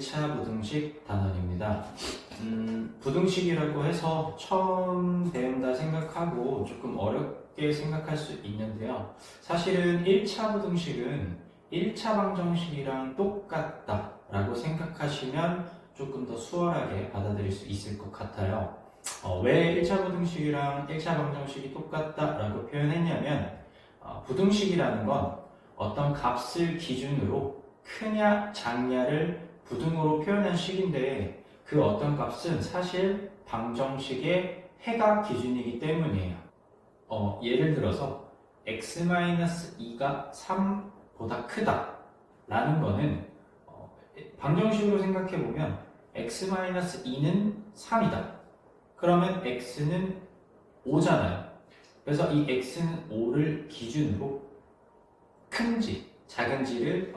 1차 부등식 단원입니다. 부등식이라고 해서 처음 배운다 생각하고 조금 어렵게 생각할 수 있는데요. 사실은 1차 부등식은 1차 방정식이랑 똑같다 라고 생각하시면 조금 더 수월하게 받아들일 수 있을 것 같아요. 왜 1차 부등식이랑 1차 방정식이 똑같다 라고 표현했냐면 부등식이라는 건 어떤 값을 기준으로 크냐 작냐를 부등호로 표현한 식인데 그 어떤 값은 사실 방정식의 해가 기준이기 때문이에요. 예를 들어서 x-2가 3보다 크다 라는 거는 방정식으로 생각해보면 x-2는 3이다. 그러면 x는 5잖아요. 그래서 이 x는 5를 기준으로 큰지 작은지를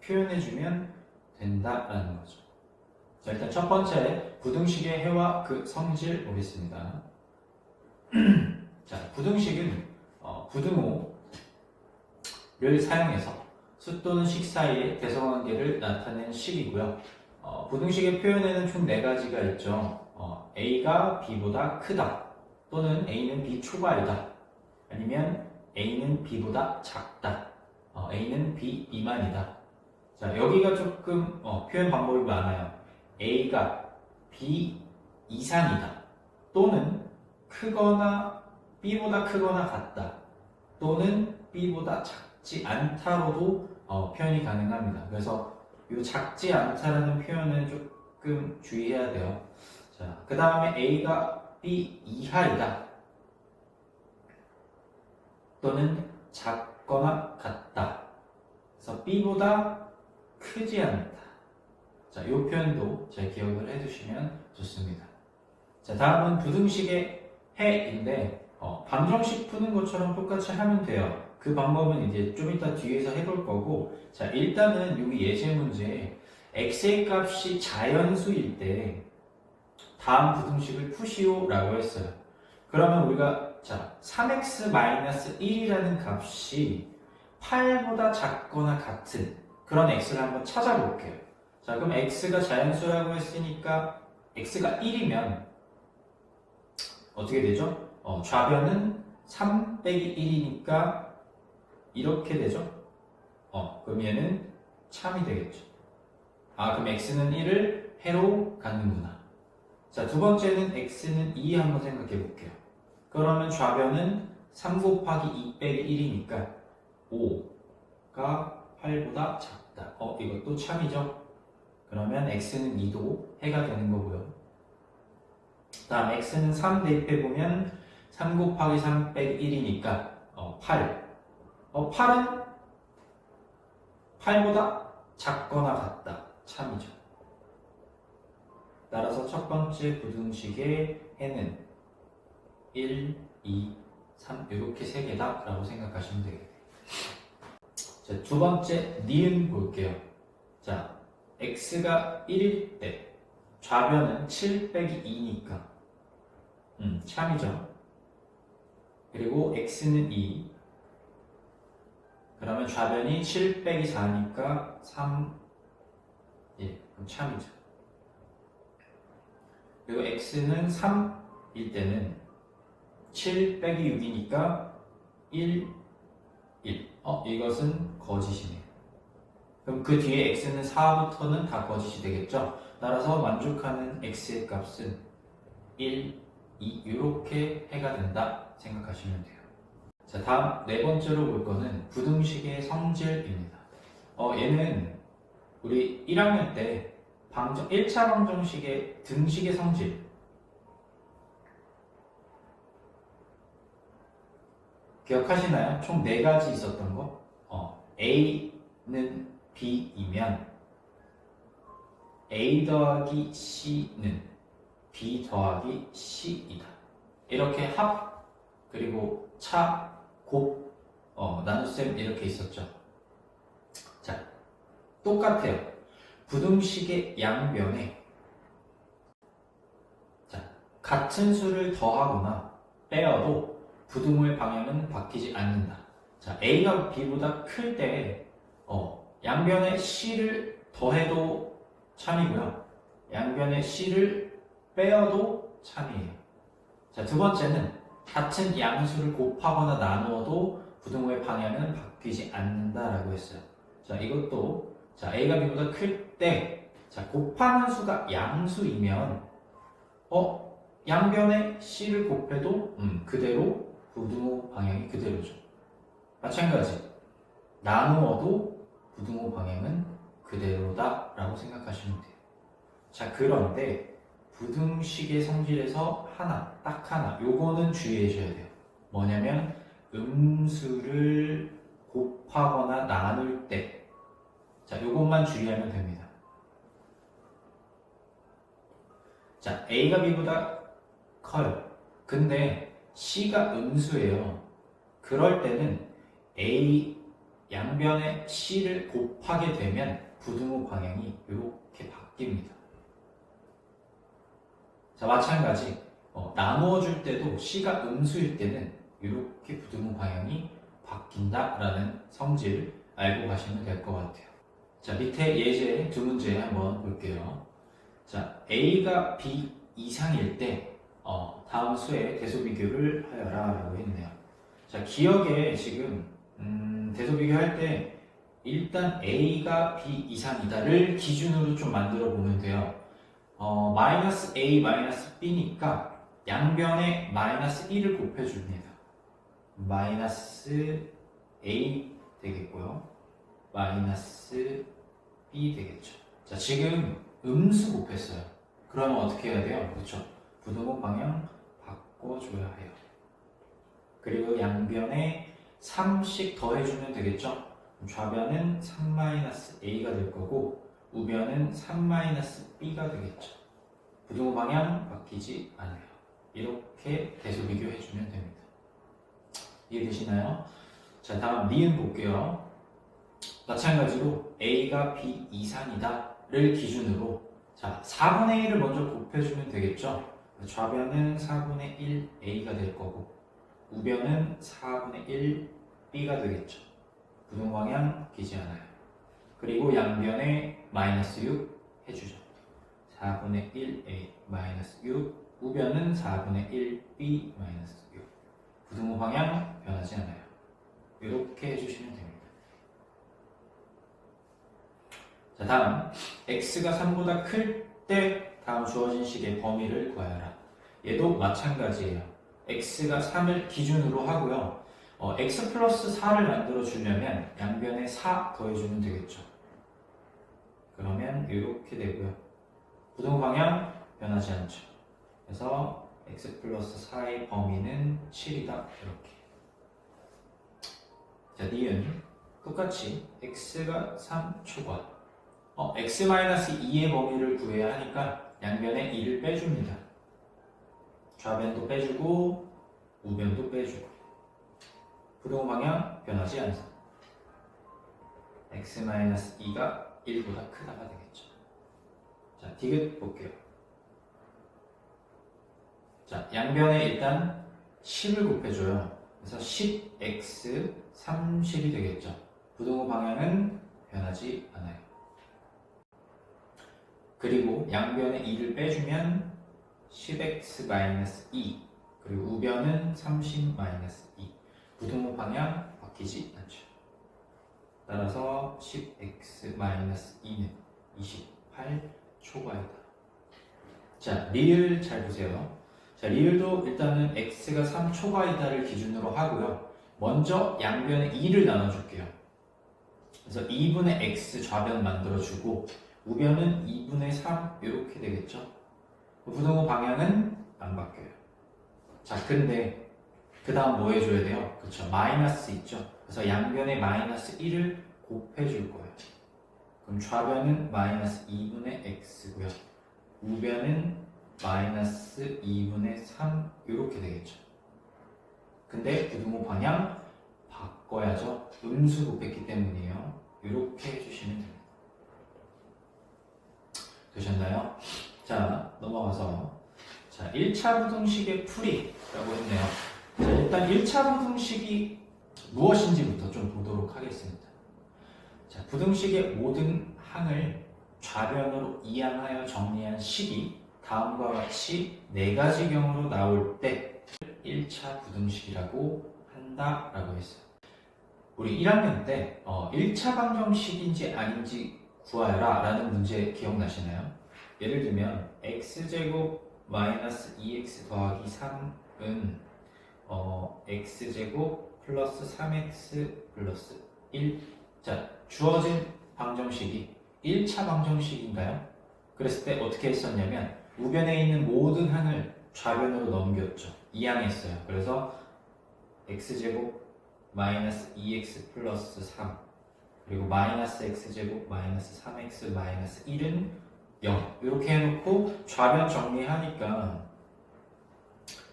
표현해주면 된다라는 거죠. 자, 일단 첫 번째 부등식의 해와 그 성질 보겠습니다. 자, 부등식은 부등호를 사용해서 수 또는 식 사이의 대성관계를 나타내는 식이고요. 부등식의 표현에는 총 4가지가 있죠. A가 B보다 크다, 또는 A는 B 초과이다, 아니면 A는 B보다 작다, A는 B 미만이다. 자, 여기가 조금 표현 방법이 많아요. A가 B 이상이다, 또는 크거나 B보다 크거나 같다, 또는 B보다 작지 않다로도 표현이 가능합니다. 그래서 이 작지 않다라는 표현은 조금 주의해야 돼요. 자, 그 다음에 A가 B 이하이다, 또는 작거나 같다. 그래서 B보다 크지 않다. 자, 이 표현도 잘 기억을 해두시면 좋습니다. 자, 다음은 부등식의 해인데 방정식 푸는 것처럼 똑같이 하면 돼요. 그 방법은 이제 좀 이따 뒤에서 해볼 거고, 자, 일단은 여기 예제 문제에 x의 값이 자연수일 때 다음 부등식을 푸시오 라고 했어요. 그러면 우리가 자 3x-1이라는 값이 8보다 작거나 같은 그런 x를 한번 찾아볼게요. 자, 그럼 x가 자연수라고 했으니까 x가 1이면 어떻게 되죠? 좌변은 3 빼기 1이니까 이렇게 되죠? 그럼 얘는 참이 되겠죠. 그럼 x는 1을 해로 갖는구나. 자, 두 번째는 x는 2 한번 생각해 볼게요. 그러면 좌변은 3 곱하기 2 빼기 1이니까 5가 8보다 작다. 이것도 참이죠. 그러면 x는 2도 해가 되는 거고요. 다음 x는 3 대입해 보면 3 곱하기 3 빼기 1이니까 8. 8은 8보다 작거나 같다. 참이죠. 따라서 첫 번째 부등식의 해는 1, 2, 3 이렇게 3개다 라고 생각하시면 되겠네요. 자, 두 번째 니은 볼게요. 자, x가 1일 때 좌변은 7 빼기 2니까 참이죠. 그리고 x는 2, 그러면 좌변이 7 빼기 4니까 3, 1, 그럼 참이죠. 그리고 x는 3일 때는 7 빼기 6이니까 1, 1. 이것은 거짓이네요. 그럼 그 뒤에 x는 4부터는 다 거짓이 되겠죠? 따라서 만족하는 x의 값은 1, 2 이렇게 해가 된다 생각하시면 돼요. 자, 다음 네 번째로 볼 거는 부등식의 성질입니다. 얘는 우리 1학년 때 1차 방정식의 등식의 성질 기억하시나요? 총 4가지 있었던 거. A는 B이면 A 더하기 C는 B 더하기 C이다. 이렇게 합, 그리고 차, 곱, 나눗셈 이렇게 있었죠. 자, 똑같아요. 부등식의 양변에 자, 같은 수를 더하거나 빼어도 부등호의 방향은 바뀌지 않는다. 자, A가 B보다 클 때 양변에 C를 더해도 참이고요. 양변에 C를 빼어도 참이에요. 자, 두 번째는 같은 양수를 곱하거나 나누어도 부등호의 방향은 바뀌지 않는다라고 했어요. 자, 이것도 자, A가 B보다 클 때, 자, 곱하는 수가 양수이면 양변에 C를 곱해도 그대로 부등호 방향이 그대로죠. 마찬가지 나누어도 부등호 방향은 그대로다 라고 생각하시면 돼요. 자, 그런데 부등식의 성질에서 딱 하나 요거는 주의해 줘야 돼요. 뭐냐면 음수를 곱하거나 나눌 때, 자, 요것만 주의하면 됩니다. 자, A가 B보다 커요. 근데 C가 음수예요. 그럴 때는 A 양변에 C를 곱하게 되면 부등호 방향이 이렇게 바뀝니다. 자, 마찬가지 나누어 줄 때도 C가 음수일 때는 이렇게 부등호 방향이 바뀐다라는 성질 알고 가시면 될 것 같아요. 자, 밑에 예제 두 문제 한번 볼게요. 자, A가 B 이상일 때 다음 수의 대소 비교를 하여라 라고 했네요. 자, 기억에 지금 대소 비교할 때 일단 A가 B 이상이다를 기준으로 좀 만들어 보면 돼요. 마이너스 A 마이너스 B니까 양변에 마이너스 1을 곱해줍니다. 마이너스 A 되겠고요. 마이너스 B 되겠죠. 자, 지금 음수 곱했어요. 그러면 어떻게 해야 돼요? 그렇죠. 부등호 방향 바꿔줘야 해요. 그리고 양변에 3씩 더해주면 되겠죠. 좌변은 3-A가 될 거고 우변은 3-B가 되겠죠. 부등호 방향 바뀌지 않아요. 이렇게 대소 비교해주면 됩니다. 이해되시나요? 자, 다음 니은 볼게요. 마찬가지로 A가 B 이상이다를 기준으로 자, 4분의 1을 먼저 곱해주면 되겠죠. 좌변은 4분의 1 A가 될 거고 우변은 4분의 1 B가 되겠죠. 부등호 방향 바뀌지 않아요. 그리고 양변에 마이너스 6 해주죠. 4분의 1 A 마이너스 6 우변은 4분의 1 B 마이너스 6 부등호 방향 변하지 않아요. 이렇게 해주시면 됩니다. 자, 다음 x가 3보다 클 때 다음 주어진 식의 범위를 구하여라. 얘도 마찬가지예요. x가 3을 기준으로 하고요. x 플러스 4를 만들어 주려면 양변에 4 더해주면 되겠죠. 그러면 이렇게 되고요. 부등호 방향 변하지 않죠. 그래서 x 플러스 4의 범위는 7이다. 이렇게. 자, 니은 똑같이 x가 3 초과 x-2의 범위를 구해야 하니까 양변에 2를 빼줍니다. 좌변도 빼주고 우변도 빼주고 부등호 방향 변하지 않습니다. x-2가 1보다 크다가 되겠죠. 자, 디귿 볼게요. 자, 양변에 일단 10을 곱해줘요. 그래서 10x 30이 되겠죠. 부등호 방향은 변하지 않아요. 그리고 양변에 2를 빼주면 10x-2 그리고 우변은 30-2 부등호 방향 바뀌지 않죠. 따라서 10x-2는 28 초과이다. 자, 리을 잘 보세요. 자, 리을도 일단은 x가 3 초과이다를 기준으로 하고요. 먼저 양변에 2를 나눠줄게요. 그래서 2분의 x 좌변 만들어주고 우변은 2분의 3 이렇게 되겠죠. 부등호 방향은 안 바뀌어요. 자, 근데 그 다음 뭐 해줘야 돼요? 그쵸, 마이너스 있죠. 그래서 양변에 마이너스 1을 곱해줄 거예요. 그럼 좌변은 마이너스 2분의 x고요. 우변은 마이너스 2분의 3 이렇게 되겠죠. 근데 부등호 방향 바꿔야죠. 음수 곱했기 때문이에요. 이렇게 해주시면 됩니다. 되셨나요? 자, 넘어가서 자, 1차 부등식의 풀이라고 했네요. 자, 일단 1차 부등식이 무엇인지부터 좀 보도록 하겠습니다. 자, 부등식의 모든 항을 좌변으로 이항하여 정리한 식이 다음과 같이 4가지 경우로 나올 때 1차 부등식이라고 한다라고 했어요. 우리 1학년 때 1차 방정식인지 아닌지 구하여라 라는 문제 기억나시나요? 예를 들면 x제곱 마이너스 2x 더하기 3은 x제곱 플러스 3x 플러스 1. 자, 주어진 방정식이 1차 방정식인가요? 그랬을 때 어떻게 했었냐면 우변에 있는 모든 항을 좌변으로 넘겼죠. 이항했어요. 그래서 x제곱 마이너스 2x 플러스 3 그리고 마이너스 x제곱 마이너스 3x 마이너스 1은 0 이렇게 해놓고 좌변 정리하니까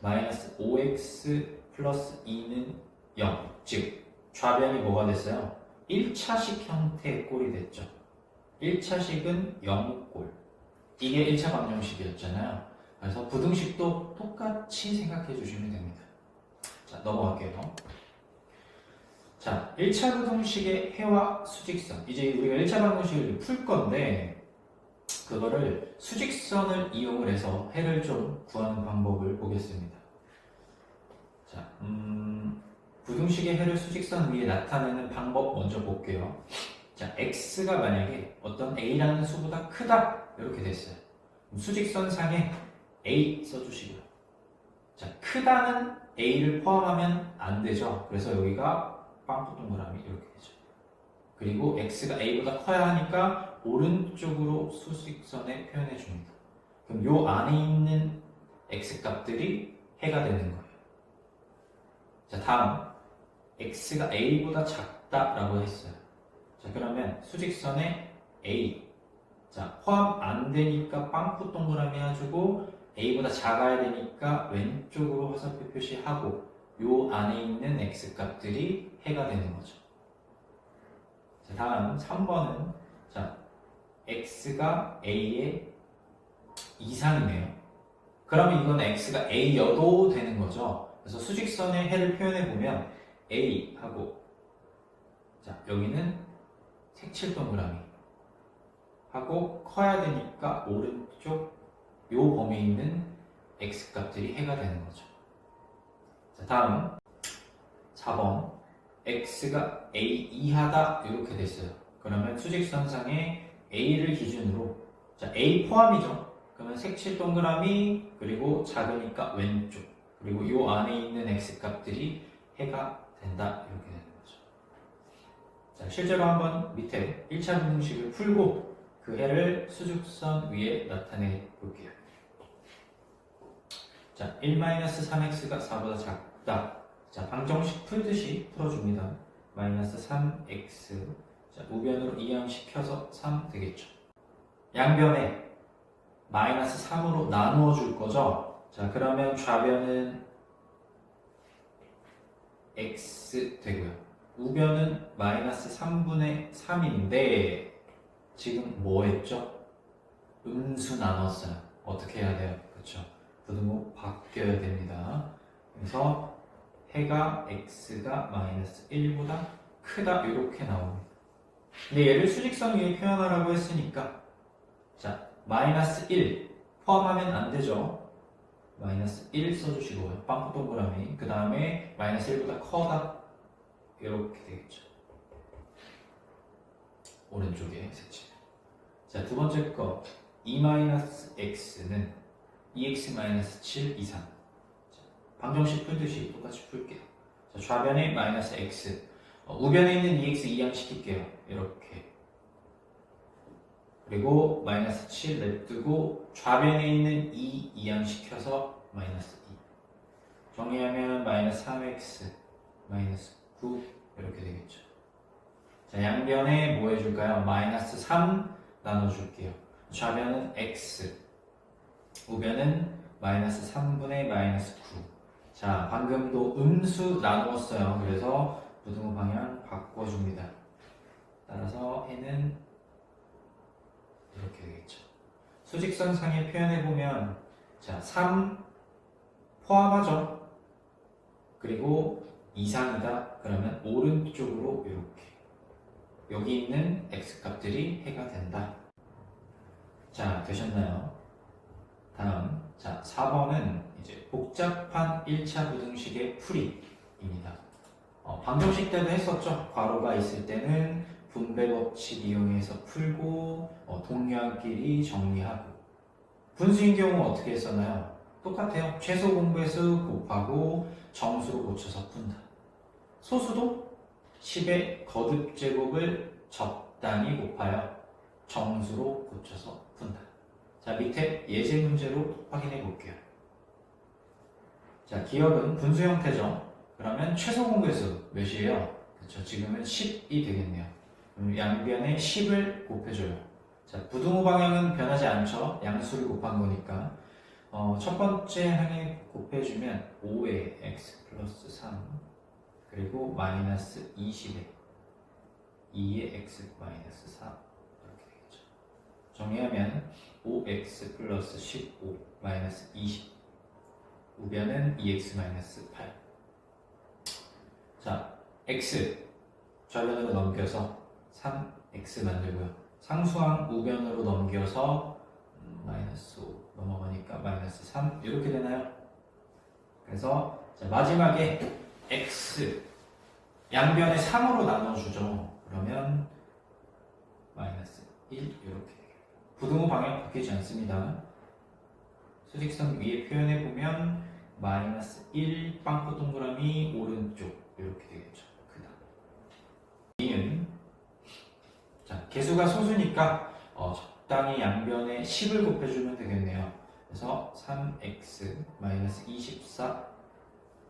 마이너스 5x 플러스 2는 0 즉 좌변이 뭐가 됐어요? 1차식 형태의 꼴이 됐죠. 1차식은 0꼴 이게 1차 방정식이었잖아요. 그래서 부등식도 똑같이 생각해 주시면 됩니다. 자, 넘어갈게요. 자, 1차 부등식의 해와 수직선. 이제 우리가 1차 방정식을 풀 건데 그거를 수직선을 이용을 해서 해를 좀 구하는 방법을 보겠습니다. 자, 부등식의 해를 수직선 위에 나타내는 방법 먼저 볼게요. 자, x가 만약에 어떤 a라는 수보다 크다 이렇게 됐어요. 수직선상에 a 써주시고요. 자, 크다는 a를 포함하면 안 되죠. 그래서 여기가 빵꾸 동그라미 이렇게 되죠. 그리고 x가 a보다 커야 하니까 오른쪽으로 수직선에 표현해 줍니다. 그럼 요 안에 있는 x 값들이 해가 되는 거예요. 자, 다음 x가 a보다 작다라고 했어요. 자, 그러면 수직선에 a 자, 포함 안 되니까 빵꾸 동그라미 해주고 a보다 작아야 되니까 왼쪽으로 화살표 표시하고 요 안에 있는 x 값들이 해가 되는 거죠. 자, 다음 3번은 자, x가 a의 이상이네요. 그러면 이건 x가 a여도 되는 거죠. 그래서 수직선의 해를 표현해 보면 a 하고 자, 여기는 색칠 동그라미 하고 커야 되니까 오른쪽 요 범위에 있는 x 값들이 해가 되는 거죠. 자, 다음 4번 x가 a 이하다 이렇게 됐어요. 그러면 수직선상에 a를 기준으로 자, a 포함이죠. 그러면 색칠 동그라미 그리고 작으니까 왼쪽 그리고 요 안에 있는 x 값들이 해가 된다 이렇게 되는 거죠. 자, 실제로 한번 밑에 1차 부등식을 풀고 그 해를 수직선 위에 나타내 볼게요. 자, 1-3x가 4보다 작다. 자, 방정식 풀듯이 풀어줍니다. 마이너스 3x. 자, 우변으로 이항시켜서 3 되겠죠. 양변에 마이너스 3으로 나누어 줄 거죠. 자, 그러면 좌변은 x 되고요. 우변은 마이너스 3분의 3인데 지금 뭐 했죠? 음수 나눴어요. 어떻게 해야 돼요? 그렇죠? 부등호 바뀌어야 됩니다. 그래서 해가 x가 마이너스 1보다 크다 이렇게 나옵니다. 근데 얘를 수직선 위에 표현하라고 했으니까 자, 마이너스 1 포함하면 안 되죠. 마이너스 1 써주시고요. 빵꾸 동그라미. 그 다음에 마이너스 1보다 커다 이렇게 되겠죠. 오른쪽에 색칠. 자, 두 번째 거 2-x는 2x-7 이상. 자, 방정식 풀듯이 똑같이 풀게요. 자, 좌변에 마이너스 x 우변에 있는 2x 이항시킬게요. 이렇게. 그리고 마이너스 7 냅두고 좌변에 있는 2 이항시켜서 마이너스 2 정리하면 마이너스 3x 마이너스 9 이렇게 되겠죠. 자, 양변에 뭐 해줄까요? 마이너스 3 나눠줄게요. 좌변은 x 우변은 마이너스 3분의 마이너스 9 자, 방금도 음수 나누었어요. 그래서 부등호 방향 바꿔줍니다. 따라서 해는 이렇게 되겠죠. 수직선상에 표현해보면 자, 3 포함하죠. 그리고 이상이다. 그러면 오른쪽으로 이렇게 여기 있는 x값들이 해가 된다. 자, 되셨나요? 다음, 자, 4번은 이제 복잡한 1차 부등식의 풀이입니다. 방정식 때도 했었죠. 괄호가 있을 때는 분배 법칙 이용해서 풀고, 동량끼리 정리하고. 분수인 경우 어떻게 했었나요? 똑같아요. 최소 공배수 곱하고 정수로 고쳐서 푼다. 소수도 10의 거듭제곱을 적당히 곱하여 정수로 고쳐서 푼다. 자, 밑에 예제 문제로 확인해 볼게요. 자, 기억은 분수 형태죠. 그러면 최소 공배수 몇이에요? 그렇죠. 지금은 10이 되겠네요. 그럼 양변에 10을 곱해줘요. 자, 부등호 방향은 변하지 않죠. 양수를 곱한 거니까. 첫 번째 항에 곱해주면 5의 x 플러스 3 그리고 마이너스 20에 2의 x 마이너스 4 이렇게 되겠죠. 정리하면 5x 플러스 15 마이너스 20 우변은 2x 마이너스 8. 자, x 좌변으로 넘겨서 3x 만들고요. 상수항 우변으로 넘겨서 마이너스 5 넘어가니까 마이너스 3 이렇게 되나요? 그래서 자, 마지막에 x 양변에 3으로 나눠주죠. 그러면 마이너스 1 이렇게 되겠습니다. 부등호 방향 바뀌지 않습니다. 수직선 위에 표현해보면 마이너스 1 빵꾸 동그라미 오른쪽 이렇게 되겠죠. 크다. 이는 자, 개수가 소수니까 적당히 양변에 10을 곱해주면 되겠네요. 그래서 3x 마이너스 24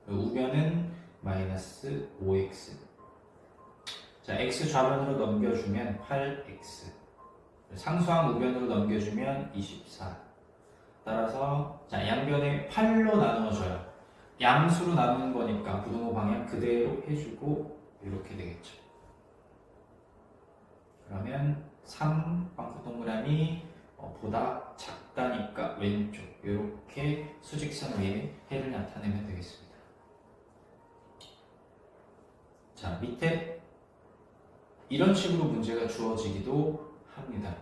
우변은 마이너스 5x 자, x 좌변으로 넘겨주면 8x 상수항 우변으로 넘겨주면 24 따라서 자, 양변에 8로 나누어져요. 양수로 나누는 거니까 부등호 방향 그대로 해주고 이렇게 되겠죠. 그러면 3 빵꾸 동그라미 보다 작다니까 왼쪽 이렇게 수직선 위에 해를 나타내면 되겠습니다. 자, 밑에 이런 식으로 문제가 주어지기도 합니다.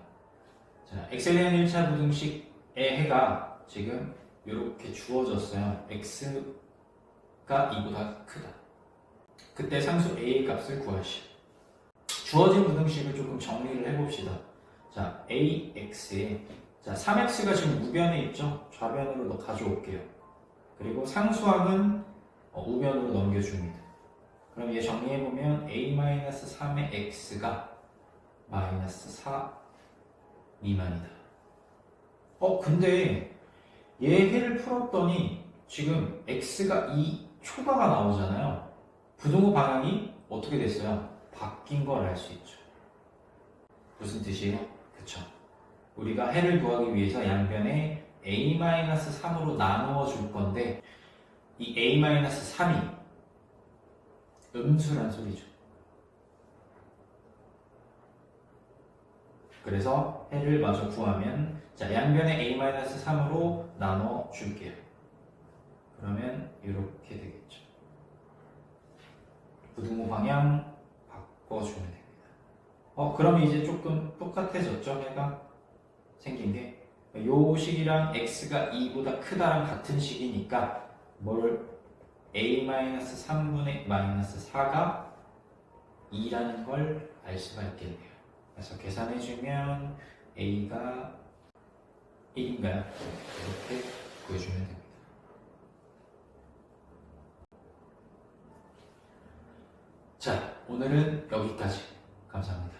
자, x에 대한 1차 부등식의 해가 지금 이렇게 주어졌어요. x가 2보다 크다. 그때 상수 a의 값을 구하시오. 주어진 부등식을 조금 정리를 해봅시다. 자, ax에 자, 3x가 지금 우변에 있죠? 좌변으로 가져올게요. 그리고 상수항은 우변으로 넘겨줍니다. 그럼 얘 정리해보면 a-3의 x가 마이너스 4 미만이다. 근데 얘 해를 풀었더니 지금 x가 2 초과가 나오잖아요. 부등호 방향이 어떻게 됐어요? 바뀐 걸 알 수 있죠. 무슨 뜻이에요? 그쵸. 우리가 해를 구하기 위해서 양변에 a-3으로 나누어 줄 건데 이 a-3이 음수란 소리죠. 그래서 해를 마저 구하면 자, 양변에 a-3으로 나눠 줄게요. 그러면 이렇게 되겠죠. 부등호 방향 바꿔주면 됩니다. 그러면 이제 조금 똑같아졌죠? 해가 생긴 게. 요 식이랑 x가 2보다 크다랑 같은 식이니까 뭘 a-3분의 마이너스 4가 2라는 걸 알 수가 있겠네요. 그래서 계산해주면 a가 1인가요? 이렇게 구해주면 됩니다. 자, 오늘은 여기까지. 감사합니다.